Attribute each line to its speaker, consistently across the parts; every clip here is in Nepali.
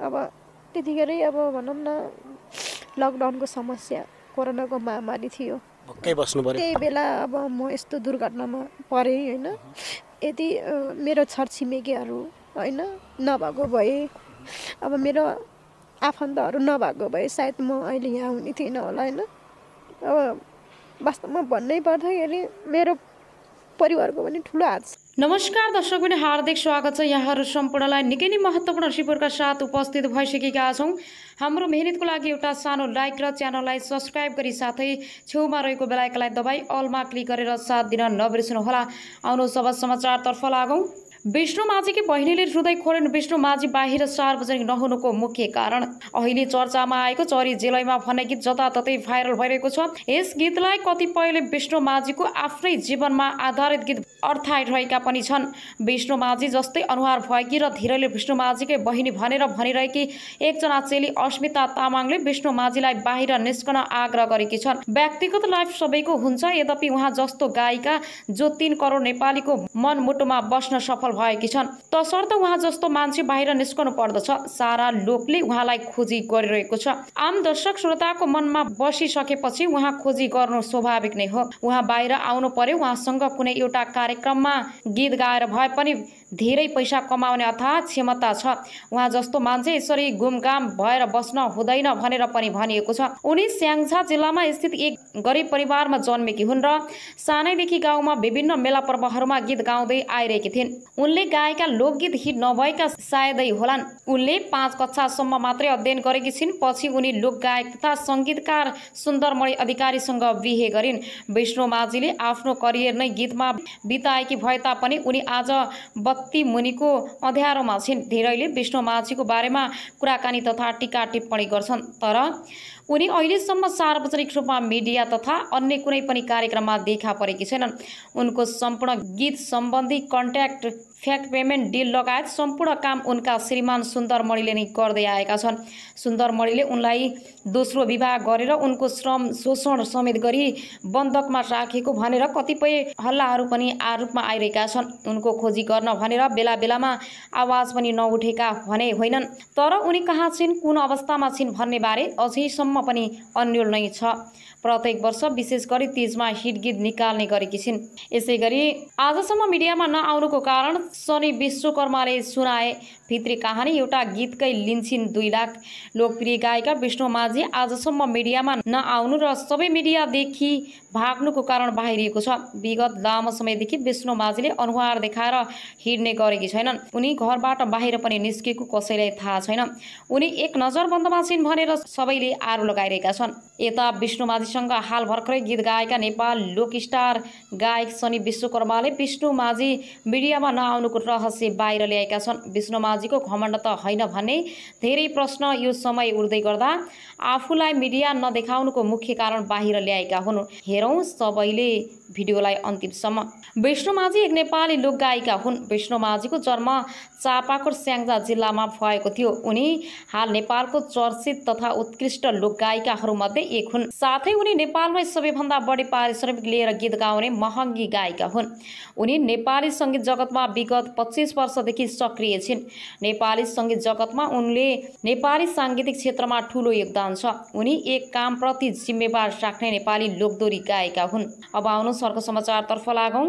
Speaker 1: अब त्यतिखेरै अब भनौँ न लकडाउनको समस्या कोरोनाको महामारी थियो।
Speaker 2: भक्कै बस्नु पर्यो।
Speaker 1: त्यही बेला अब म यस्तो दुर्घटनामा परेँ होइन। यदि मेरो छरछिमेकीहरू होइन नभएको भए, अब मेरो आफन्तहरू नभएको भए सायद म अहिले यहाँ हुने थिइनँ होला होइन। अब वास्तवमा भन्नै पर्दाखेरि मेरो परिवारको पनि ठुलो हात छ।
Speaker 3: नमस्कार दर्शक पनि हार्दिक स्वागत छ। यहाँहरू सम्पूर्णलाई निकै नै महत्त्वपूर्ण रिपोर्टका साथ उपस्थित भइसकेका छौँ। हाम्रो मेहनतको लागि एउटा सानो लाइक र च्यानललाई सब्सक्राइब गरी साथै छेउमा रहेको बेल आइकनलाई दबाई अलमा क्लिक गरेर साथ दिन नबिर्सनुहोला। आउनुहोस् अब समाचारतर्फ लागौँ। विष्णु माझीकी बहिनीले हृदय खोलिन्। विष्णु माझी बाहिर सार्वजनिक नहुनुको मुख्य कारण अहिले चर्चामा आएको चरी जेलैमा भन्ने गीत जताततै भाइरल भइरहेको छ। यस गीतलाई कतिपयले विष्णु माझीको आफ्नै जीवनमा आधारित गीत अर्थाइरहेका पनि छन्। विष्णु माझी जस्तै अनुहार भएकी र धेरैले विष्णु माझीकै बहिनी भनेर भनिरहेकी एकजना चेली अस्मिता तामाङले विष्णु माझीलाई बाहिर निस्कन आग्रह गरेकी छन्। व्यक्तिगत लाइफ सबैको हुन्छ, यद्यपि उहाँ जस्तो गायिका जो 3 करोड नेपालीको मनमुटुमा बस्न सफल भएकी छन्, तसर्थ उहाँ जस्तो मान्छे बाहिर निस्कनु पर्दछ। सारा लोकले उहाँलाई खोजी गरिरहेको छ। आम दर्शक श्रोताको मनमा बसिसकेपछि उहाँ खोजी गर्नु स्वाभाविक नै हो। उहाँ बाहिर आउनु पर्यो। उहाँसँग कुनै एउटा कार्यक्रममा गीत गाएर भए पनि धेरै पैसा कमाउने अथाह क्षमता छ। उहाँ जस्तो मान्छे यसरी गुमगाम भएर बस्न हुँदैन भनेर पनि भनिएको छ। उनी स्याङ्जा जिल्लामा स्थित एक गरिब परिवारमा जन्मेकी हुन् र सानैदेखि गाउँमा विभिन्न मेला पर्वहरूमा गीत गाउँदै आइरहेकी थिइन्। उनले गाएका लोकगीत हिट नभएका सायदै होलान्। उनले 5 कक्षासम्म मात्रै अध्ययन गरेकी छिन्। पछि उनी लोकगायक तथा सङ्गीतकार सुन्दरमणि अधिकारीसँग बिहे गरिन्। विष्णु माझीले आफ्नो करियर नै गीतमा बिताएकी भए तापनि उनी आज बत्ती मुनिको अँध्यारोमा छिन्। धेरैले विष्णु माझीको बारेमा कुराकानी तथा टीका टिप्पणी गर्छन्, तर उनी अहिलेसम्म सार्वजनिक रूपमा मिडिया तथा अन्य कुनै पनि कार्यक्रममा देखा परेकी छैनन्। उनको सम्पूर्ण गीत सम्बन्धी कन्ट्याक्ट, फ्याक पेमेन्ट डिल लगायत सम्पूर्ण काम उनका श्रीमान सुन्दरमणिले नै गर्दै आएका छन्। सुन्दरमणिले उनलाई दोस्रो विवाह गरेर उनको श्रम शोषण समेत गरी बन्धकमा राखेको भनेर कतिपय हल्लाहरू पनि आरोपमा आइरहेका छन्। उनको खोजी गर्न भनेर बेला बेलामा आवाज पनि नउठेका भने होइनन्, तर उनी कहाँ छिन्, कुन अवस्थामा छिन् भन्ने बारे अझैसम्म पनि अन्यल नै छ। प्रत्येक वर्ष विशेष गरी तीजमा हिट गीत निकाल्ने गरेकी छिन्। यसै गरी आजसम्म मिडियामा नआउनुको कारण शनि विश्वकर्माले सुनाए भित्री कहानी एउटा गीतकै लिन्छिन् 2 लाख। लोकप्रिय गायिका विष्णु माझी आजसम्म मिडियामा नआउनु र सबै मिडियादेखि भाग्नुको कारण बाहिरिएको छ। विगत लामो समयदेखि विष्णु माझीले अनुहार देखाएर हिँड्ने गरेकी छैनन्। उनी घरबाट बाहिर पनि निस्केको कसैलाई थाहा छैन। उनी एक नजरबन्दमा छिन् भनेर सबैले आरोप लगाइरहेका छन्। यता विष्णु माझीसँग हाल भर्खरै गीत गाएका नेपाल लोकस्टार गायक शनि विश्वकर्माले विष्णु माझी मिडियामा नआउनुको रहस्य बाहिर ल्याएका छन्। विष्णु माझीको घमण्ड त होइन भन्ने धेरै प्रश्न यो समय उठ्दै गर्दा आफूलाई मिडिया नदेखाउनुको मुख्य कारण बाहिर ल्याएका हुन्। हेरौँ सबैले भिडियोलाई अन्तिमसम्म। विष्णु माझी एक नेपाली लोकगायिका हुन्। विष्णु माझीको जन्म चापाकोट स्याङ्जा जिल्लामा भएको थियो। उनी हाल नेपालको चर्चित तथा उत्कृष्ट लोकगायिकाहरूमध्ये एक हुन्। साथै उनी नेपालमै सबैभन्दा बढी पारिश्रमिक लिएर गीत गाउने महँगी गायिका हुन्। उनी नेपाली सङ्गीत जगतमा विगत 25 वर्षदेखि सक्रिय छिन्। नेपाली सङ्गीत जगतमा उनले नेपाली साङ्गीतिक क्षेत्रमा ठुलो योगदान छ। उनी एक कामप्रति जिम्मेवार राख्ने नेपाली लोकदोरी गायिका हुन्। अब आउनु अर्को समाचारतर्फ लागौँ।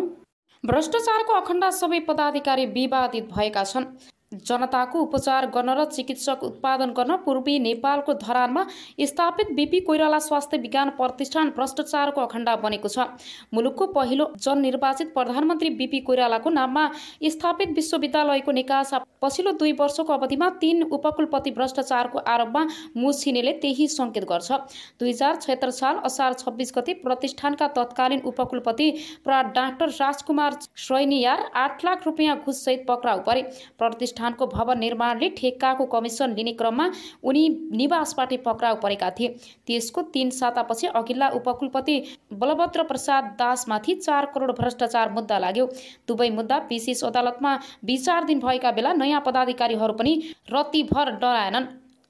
Speaker 3: भ्रष्टाचारको अखण्ड सबै पदाधिकारी विवादित भएका छन्। जनताको उपचार गर्न र चिकित्सक उत्पादन गर्न पूर्वी नेपालको धरानमा स्थापित बीपी कोइराला स्वास्थ्य विज्ञान प्रतिष्ठान भ्रष्टाचारको अखण्ड बनेको छ। मुलुकको पहिलो जननिर्वाचित प्रधानमन्त्री बीपी कोइरालाको नाममा स्थापित विश्वविद्यालयको निकासा पछिल्लो 2 वर्षको अवधिमा 3 उपकुलपति भ्रष्टाचारको आरोपमा मुछिनेले त्यही सङ्केत गर्छ। 2076 साल असार 26 गते प्रतिष्ठानका तत्कालीन उपकुलपति प्रा डाक्टर राजकुमार श्रैनियार 8 लाख रुपियाँ घुससहित पक्राउ परे। प्रतिष्ठानको भवन निर्माणले ठेक्काको कमिसन लिने क्रममा उनी निवासबाट पक्राउ परेका थिए। त्यसको 3 सातापछि अघिल्ला उपकुलपति बलभद्र प्रसाद दासमाथि 4 करोड भ्रष्टाचार मुद्दा लाग्यो। दुवै मुद्दा विशेष अदालतमा विचाराधीन भएका बेला नयाँ पदाधिकारीहरू पनि रत्तिभर डराएनन्,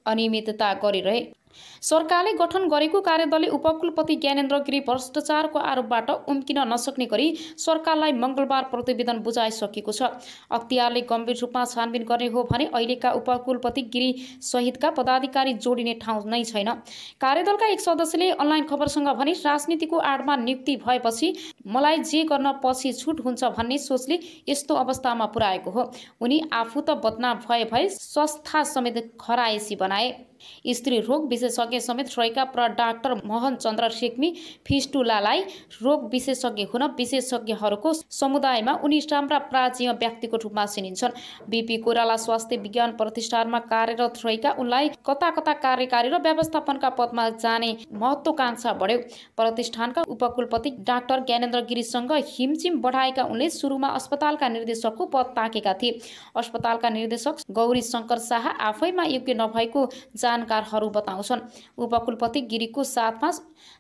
Speaker 3: अनियमितता गरिरहे। सरकारले गठन गरेको कार्यदलले उपकुलपति ज्ञानेन्द्र गिरी भ्रष्टाचारको आरोपबाट उम्किन नसक्ने गरी सरकारलाई मङ्गलबार प्रतिवेदन बुझाइसकेको छ। अख्तियारले गम्भीर रूपमा छानबिन गर्ने हो भने अहिलेका उपकुलपति गिरी सहितका पदाधिकारी जोडिने ठाउँ नै छैन। कार्यदलका एक सदस्यले अनलाइन खबरसँग भने राजनीतिको आडमा नियुक्ति भएपछि मलाई जे गर्न पछि छुट हुन्छ भन्ने सोचले यस्तो अवस्थामा पुर्याएको हो। उनी आफू त बदनाम भए संस्था समेत खराएसी बनाए। स्त्री रोग विशेषज्ञ समेत रहेका डाक्टर मोहन चन्द्र रेग्मी फिस्टुलालाई रोग विशेषज्ञ हुन विशेषज्ञहरूको समुदायमा उनी राम्रा प्राचीन व्यक्तिको रूपमा चिनिन्छन्। बीपी कोइराला स्वास्थ्य विज्ञान प्रतिष्ठानमा कार्यरत रहेका उनलाई कता कता कार्यकारी र व्यवस्थापनका पदमा जाने महत्त्वाकांक्षा बढ्यो। प्रतिष्ठानका उपकुलपति डाक्टर ज्ञानेन्द्र गिरीसँग हिमचिम बढाएका उनले सुरुमा अस्पतालका निर्देशकको पद ताकेका थिए। अस्पतालका निर्देशक गौरी शङ्कर शाह आफैमा योग्य नभएको जानकारहरू बताउँछन्। उपकुलपति गिरीको साथमा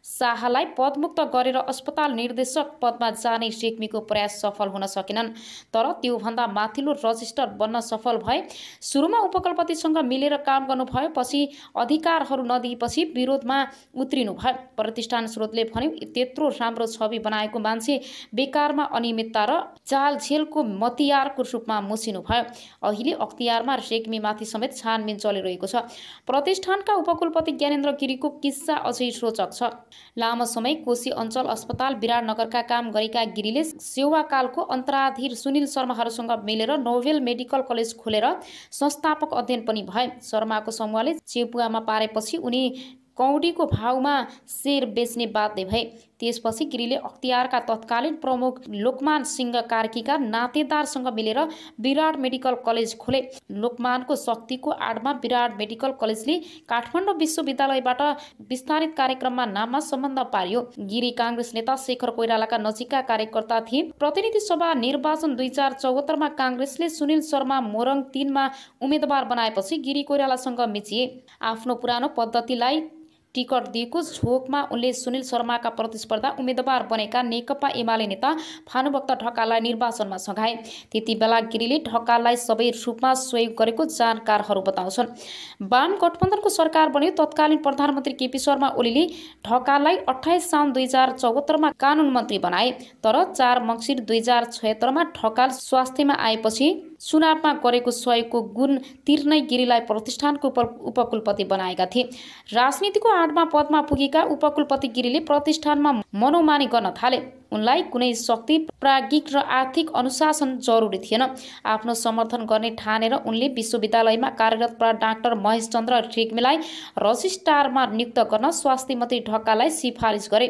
Speaker 3: शाहलाई पदमुक्त गरेर अस्पताल निर्देशक पदमा जाने रेग्मीको प्रयास सफल हुन सकेनन्। तर त्योभन्दा माथिल्लो रजिस्टर बन्न सफल भए। सुरुमा उपकुलपतिसँग मिलेर काम गर्नुभयो, पछि अधिकारहरू नदिएपछि विरोधमा उत्रिनु भयो। प्रतिष्ठान स्रोतले भन्यो त्यत्रो राम्रो छवि बनाएको मान्छे बेकारमा अनियमितता र जालझेलको मतियारको रूपमा मुसिनु भयो। अहिले अख्तियारमा रेग्मीमाथि समेत छानबिन चलिरहेको छ। प्रतिष्ठानका उपकुलपति ज्ञानेन्द्र गिरीको किस्सा अझै रोचक छ। लामो समय कोशी अञ्चल अस्पताल विराटनगरका काम गरेका गिरीले सेवाकालको अन्तराधीर सुनिल शर्माहरूसँग मिलेर नोभेल मेडिकल कलेज खोलेर संस्थापक अध्ययन पनि भए। शर्माको समूहले चेपुवामा पारेपछि उनी कौडीको भावमा शेर बेच्ने बाध्य भए। त्यसपछि गिरीले अख्तियारका तत्कालीन प्रमुख लोकमान सिंह कार्कीका नातेदारसँग मिलेर विराट मेडिकल कलेज खोले। लोकमानको शक्तिको आडमा विराट मेडिकल कलेजले काठमाडौँ विश्वविद्यालयबाट विस्तारित कार्यक्रममा नाममा सम्बन्ध पारियो। गिरी काङ्ग्रेस नेता शेखर कोइरालाका नजिकका कार्यकर्ता थिए। प्रतिनिधि सभा निर्वाचन 2074मा काङ्ग्रेसले सुनिल शर्मा मोरङ 3मा उम्मेदवार बनाएपछि गिरी कोइरालासँग मिचिए। आफ्नो पुरानो पद्धतिलाई टिकट दिएको झोकमा उनले सुनिल शर्माका प्रतिस्पर्धा उम्मेदवार बनेका नेकपा एमाले नेता भानुभक्त ढकाललाई निर्वाचनमा सघाए। त्यति बेला गिरीले ढकाललाई सबै रूपमा सहयोग गरेको जानकारहरू बताउँछन्। वाम गठबन्धनको सरकार बन्यो। तत्कालीन प्रधानमन्त्री केपी शर्मा ओलीले ढकाललाई 28 साउन 2074मा कानुन मन्त्री बनाए। तर 4 मङ्सिर 2076मा ढकाल स्वास्थ्यमा आएपछि चुनावमा गरेको सहयोगको गुण तिर्नै गिरीलाई प्रतिष्ठानको उपकुलपति बनाएका थिए। राजनीतिको आडमा पदमा पुगेका उपकुलपति गिरीले प्रतिष्ठानमा मनोमानी गर्न थाले। उनलाई कुनै शक्ति, प्राज्ञिक र आर्थिक अनुशासन जरुरी थिएन। आफ्नो समर्थन गर्ने ठानेर उनले विश्वविद्यालयमा कार्यरत डाक्टर महेश चन्द्र रेग्मीलाई रजिस्ट्रारमा नियुक्त गर्न स्वास्थ्य मन्त्री ढकाललाई सिफारिस गरे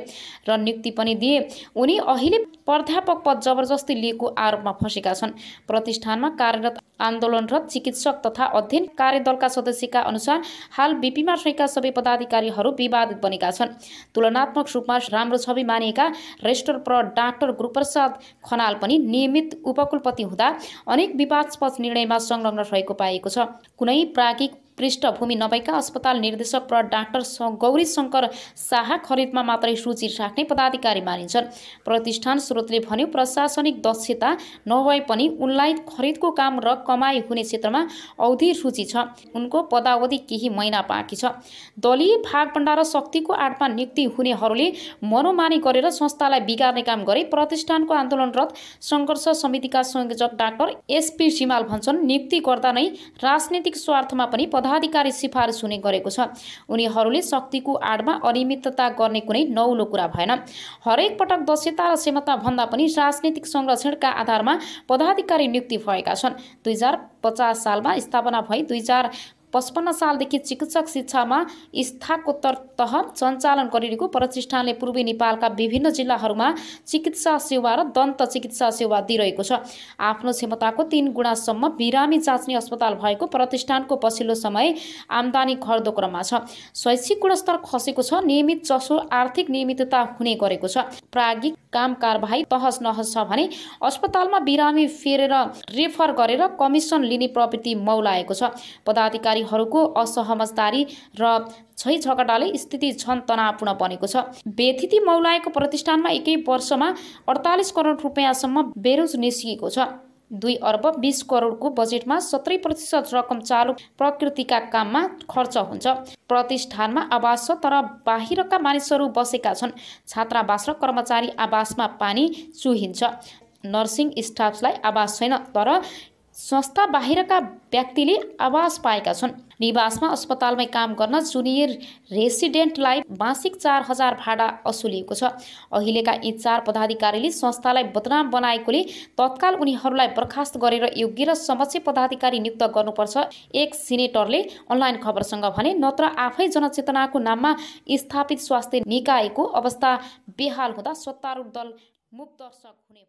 Speaker 3: र नियुक्ति पनि दिए। उनी अहिले प्राध्यापक पद जबरजस्ती लिएको आरोपमा फँसेका छन्। प्रतिष्ठानमा कार्यरत आन्दोलनरत चिकित्सक तथा अध्ययन कार्यदलका सदस्यका अनुसार हाल बीपीमा रहेका सबै पदाधिकारीहरू विवादित बनेका छन्। तुलनात्मक रूपमा राम्रो छवि मानिएका रेजिस्ट्रार डाक्टर गुरुप्रसाद खनाल पनि नियमित उपकुलपति हुँदा अनेक विवादास्पद निर्णयमा संलग्न रहेको पाइएको छ। कुनै प्राज्ञिक पृष्ठभूमि नभएका अस्पताल निर्देशक डाक्टर गौरी शङ्कर शाह खरिदमा मात्रै रुचि राख्ने पदाधिकारी मानिन्छन्। प्रतिष्ठान स्रोतले भन्यो प्रशासनिक दक्षता नभए पनि उनलाई खरिदको काम र कमाई हुने क्षेत्रमा औधी रुचि छ। उनको पदावधि केही महिना बाँकी छ। दलीय भागभण्डा र शक्तिको आडमा नियुक्ति हुनेहरूले मनोमानी गरेर संस्थालाई बिगार्ने काम गरे। प्रतिष्ठानको आन्दोलनरत सङ्घर्ष समितिका संयोजक डाक्टर एसपी सिमाल भन्छन् नियुक्ति गर्दा नै राजनीतिक स्वार्थमा पनि पदाधिकारी सिफारिस हुने गरेको छ। उनीहरूले शक्तिको आडमा अनियमितता गर्ने कुनै नौलो कुरा भएन। हरेक पटक दक्षता र क्षमता भन्दा पनि राजनीतिक संरक्षणका आधारमा पदाधिकारी नियुक्ति भएका छन्। 2050 सालमा स्थापना भई 2055 सालदेखि चिकित्सक शिक्षामा स्नातकोत्तर तह सञ्चालन गरिरहेको प्रतिष्ठानले पूर्वी नेपालका विभिन्न जिल्लाहरूमा चिकित्सा सेवा र दन्त चिकित्सा सेवा दिइरहेको छ। आफ्नो क्षमताको 3 गुणासम्म बिरामी जाँच्ने अस्पताल भएको प्रतिष्ठानको पछिल्लो समय आम्दानी घट्दो क्रममा छ। शैक्षिक गुणस्तर खसेको छ। नियमित जसो आर्थिक नियमितता हुने गरेको छ। प्राज्ञिक काम कारबाही तहस नहस छ भने अस्पतालमा बिरामी फेरेर रेफर गरेर कमिसन लिने प्रवृत्ति मौलाएको छ। पदाधिकारीहरूको असहमतदारी र झैझगडाले स्थिति झन तनावपूर्ण बनेको छ। बेथिति मौलाएको प्रतिष्ठानमा एकै वर्षमा 48 करोड रुपियाँसम्म बेरोज निस्किएको छ। 2 अर्ब 20 करोडको बजेटमा 70% रकम चालु प्रकृतिका काममा खर्च हुन्छ। प्रतिष्ठानमा आवास छ तर बाहिरका मानिसहरू बसेका छन्। छात्रावास र कर्मचारी आवासमा पानी चुहिन्छ। नर्सिङ स्टाफलाई आवास छैन तर संस्था बाहिरका व्यक्तिले आवास पाएका छन्। निवासमा अस्पतालमै काम गर्न जुनियर रेसिडेन्टलाई मासिक 4000 भाडा असुलिएको छ। अहिलेका यी 4 पदाधिकारीले संस्थालाई बदनाम बनाएकोले तत्काल उनीहरूलाई बर्खास्त गरेर योग्य र समक्ष पदाधिकारी नियुक्त गर्नुपर्छ, एक सिनेटरले अनलाइन खबरसँग भने। नत्र आफै जनचेतनाको नाममा स्थापित स्वास्थ्य निकायको अवस्था बेहाल हुँदा सत्तारूढ दल मूक दर्शक हुने